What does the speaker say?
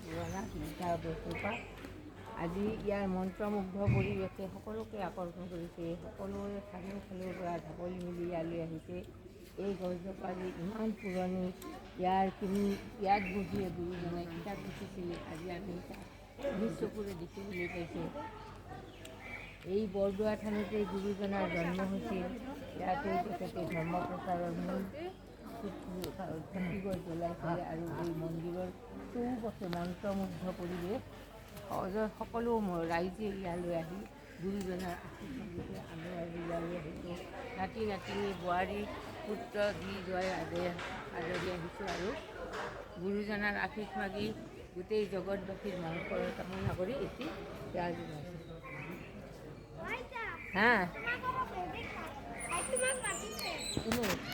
পুৰণা তিনিটা বস্তুৰ পৰা আজি ইয়াৰ মন্ত্ৰমুগ্ধ পৰিৱেশে সকলোকে আকৰ্ষণ কৰিছে। সকলোৱে চাৰিওফালৰ পৰা ঢাপলি মেলি ইয়ালৈ আহিছে। এই গছজোপা যে ইমান পুৰণি, ইয়াত বহিয়ে গুৰুজনাই কিতাপ লিখিছিল, আজি আমি নিজ চকুৰে দেখিবলৈ পাইছোঁ। এই বৰদোৱা থানতে গুৰুজনাৰ জন্ম হৈছিল। ইয়াতে তেখেতে ধৰ্ম প্ৰচাৰৰ মূল চাকিগছ জ্বলাইছিলে আৰু এই মন্দিৰৰ চৌপাশে মন্ত্ৰমুগ্ধ পৰিৱেশ। সকলো ৰাইজে ইয়ালৈ আহি গুৰুজনাৰ আশীৰ্বাদ দিছে। আমিও আজি ইয়ালৈ আহিছোঁ। নাতি নাতিনী বোৱাৰী পুত্ৰ দি যোৱাই আদৰি আহিছোঁ আৰু গুৰুজনাৰ আশীষ মাগি গোটেই জগতবাসীৰ মংগল কামনা কৰি এটি সেৱা জনাইছোঁ। হা কেনেকৈ